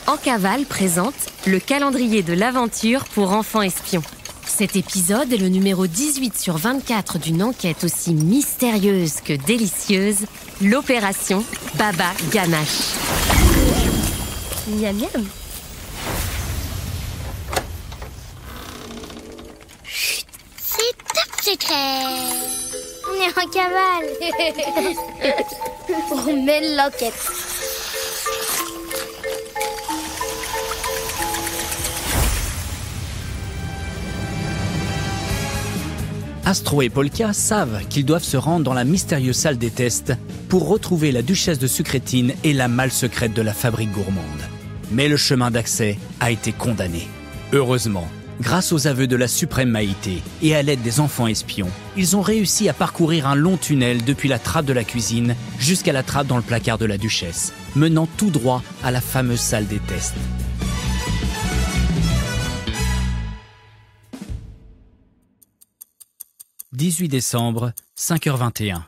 En Cavale présente le calendrier de l'aventure pour enfants espions. Cet épisode est le numéro 18 sur 24 d'une enquête aussi mystérieuse que délicieuse, l'opération Baba Ganache. Miam miam. Chut, c'est top secret. On est en cavale. On mène l'enquête. Astro et Polka savent qu'ils doivent se rendre dans la mystérieuse salle des tests pour retrouver la duchesse de Sucrétine et la malle secrète de la fabrique gourmande. Mais le chemin d'accès a été condamné. Heureusement, grâce aux aveux de la suprême Maïté et à l'aide des enfants espions, ils ont réussi à parcourir un long tunnel depuis la trappe de la cuisine jusqu'à la trappe dans le placard de la duchesse, menant tout droit à la fameuse salle des tests. « 18 décembre, 5h21.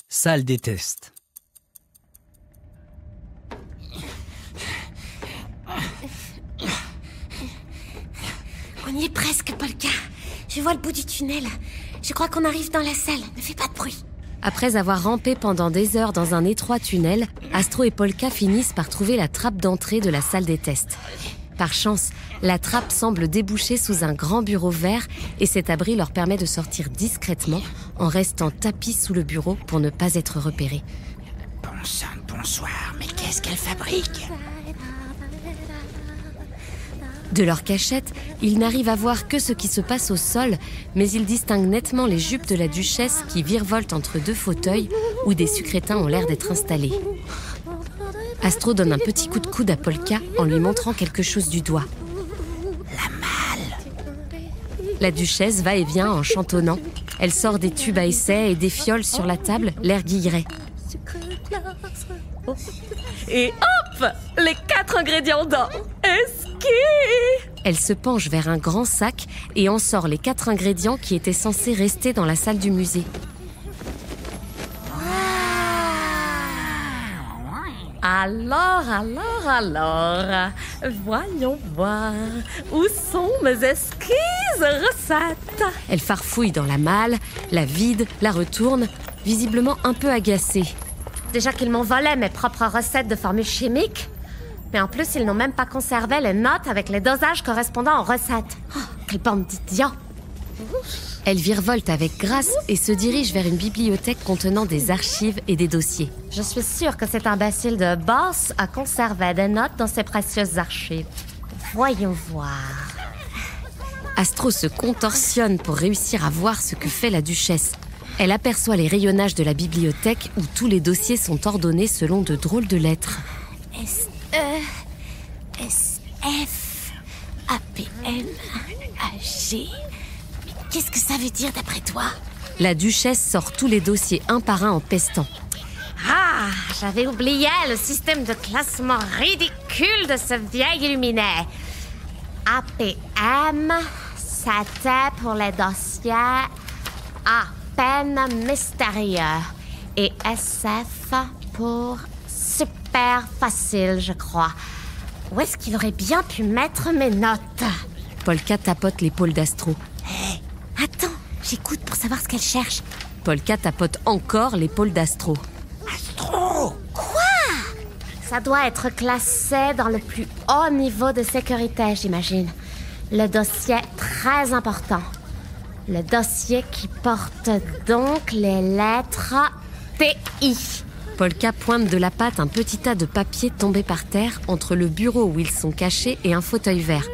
Salle des tests. » On y est presque, Polka. Je vois le bout du tunnel. Je crois qu'on arrive dans la salle. Ne fais pas de bruit. Après avoir rampé pendant des heures dans un étroit tunnel, Astro et Polka finissent par trouver la trappe d'entrée de la salle des tests. Par chance, la trappe semble déboucher sous un grand bureau vert et cet abri leur permet de sortir discrètement en restant tapis sous le bureau pour ne pas être repérés. Bon sang, bonsoir, mais qu'est-ce qu'elle fabrique? De leur cachette, ils n'arrivent à voir que ce qui se passe au sol, mais ils distinguent nettement les jupes de la duchesse qui virevoltent entre deux fauteuils où des sucrétins ont l'air d'être installés. Astro donne un petit coup de coude à Polka en lui montrant quelque chose du doigt. La malle. La duchesse va et vient en chantonnant. Elle sort des tubes à essai et des fioles sur la table, l'air guilleret. Et hop, les 4 ingrédients d'or. Esquis. Elle se penche vers un grand sac et en sort les 4 ingrédients qui étaient censés rester dans la salle du musée. Alors, voyons voir. Où sont mes esquisses recettes? Elle farfouille dans la malle, la vide, la retourne, visiblement un peu agacée. Déjà qu'ils m'ont volé mes propres recettes de formules chimiques, mais en plus, ils n'ont même pas conservé les notes avec les dosages correspondant aux recettes. Oh, quelle bande d'idiots! Elle virevolte avec grâce et se dirige vers une bibliothèque contenant des archives et des dossiers. Je suis sûre que cet imbécile de boss a conservé des notes dans ses précieuses archives. Voyons voir. Astro se contorsionne pour réussir à voir ce que fait la duchesse. Elle aperçoit les rayonnages de la bibliothèque où tous les dossiers sont ordonnés selon de drôles de lettres. S-E, S-F, A-P-M, A-G... Qu'est-ce que ça veut dire d'après toi? La duchesse sort tous les dossiers un par un en pestant. Ah, j'avais oublié le système de classement ridicule de ce vieil illuminé. APM, c'était pour les dossiers à peine mystérieux. Et SF pour super facile, je crois. Où est-ce qu'il aurait bien pu mettre mes notes? Polka tapote l'épaule d'Astro. Hé, attends, j'écoute pour savoir ce qu'elle cherche. Polka tapote encore l'épaule d'Astro. Astro! Quoi? Ça doit être classé dans le plus haut niveau de sécurité, j'imagine. Le dossier très important. Le dossier qui porte donc les lettres TI. Polka pointe de la patte un petit tas de papier tombé par terre entre le bureau où ils sont cachés et un fauteuil vert.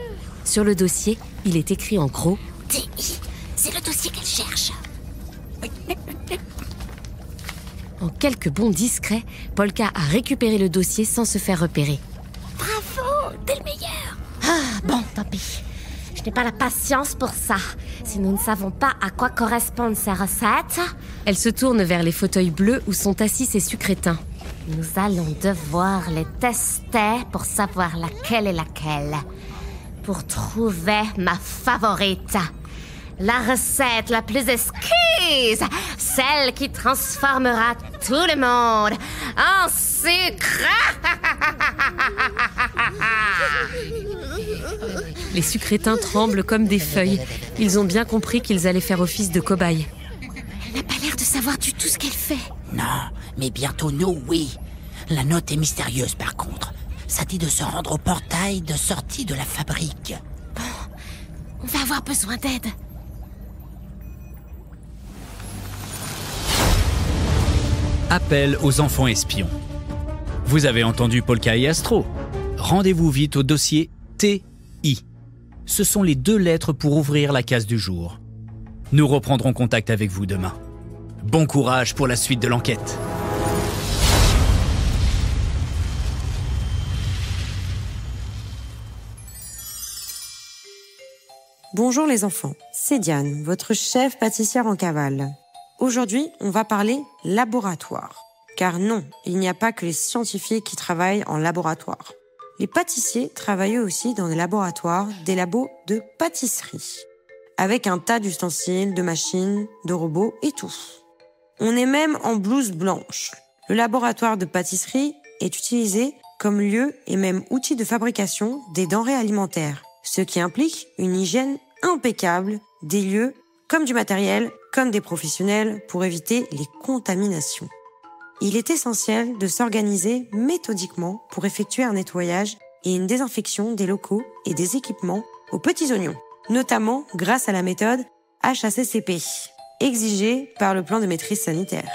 Sur le dossier, il est écrit en gros TI, c'est le dossier qu'elle cherche. En quelques bonds discrets, Polka a récupéré le dossier sans se faire repérer. Bravo, t'es le meilleur. Ah, bon, tant pis. Je n'ai pas la patience pour ça. Si nous ne savons pas à quoi correspondent ces recettes... Elle se tourne vers les fauteuils bleus où sont assis ses sucrétins. Nous allons devoir les tester pour savoir laquelle est laquelle. Pour trouver ma favorite. La recette la plus exquise. Celle qui transformera tout le monde en sucre. Les sucrétins tremblent comme des feuilles. Ils ont bien compris qu'ils allaient faire office de cobayes. Elle n'a pas l'air de savoir du tout ce qu'elle fait. Non, mais bientôt nous, oui. La note est mystérieuse par contre. Ça dit de se rendre au portail de sortie de la fabrique. On va avoir besoin d'aide. Appel aux enfants espions. Vous avez entendu Polka et Astro. Rendez-vous vite au dossier TI. Ce sont les 2 lettres pour ouvrir la case du jour. Nous reprendrons contact avec vous demain. Bon courage pour la suite de l'enquête. Bonjour les enfants, c'est Diane, votre chef pâtissière en cavale. Aujourd'hui, on va parler laboratoire. Car non, il n'y a pas que les scientifiques qui travaillent en laboratoire. Les pâtissiers travaillent eux aussi dans des laboratoires, des labos de pâtisserie. Avec un tas d'ustensiles, de machines, de robots et tout. On est même en blouse blanche. Le laboratoire de pâtisserie est utilisé comme lieu et même outil de fabrication des denrées alimentaires, ce qui implique une hygiène impeccable des lieux comme du matériel, comme des professionnels pour éviter les contaminations. Il est essentiel de s'organiser méthodiquement pour effectuer un nettoyage et une désinfection des locaux et des équipements aux petits oignons, notamment grâce à la méthode HACCP, exigée par le plan de maîtrise sanitaire.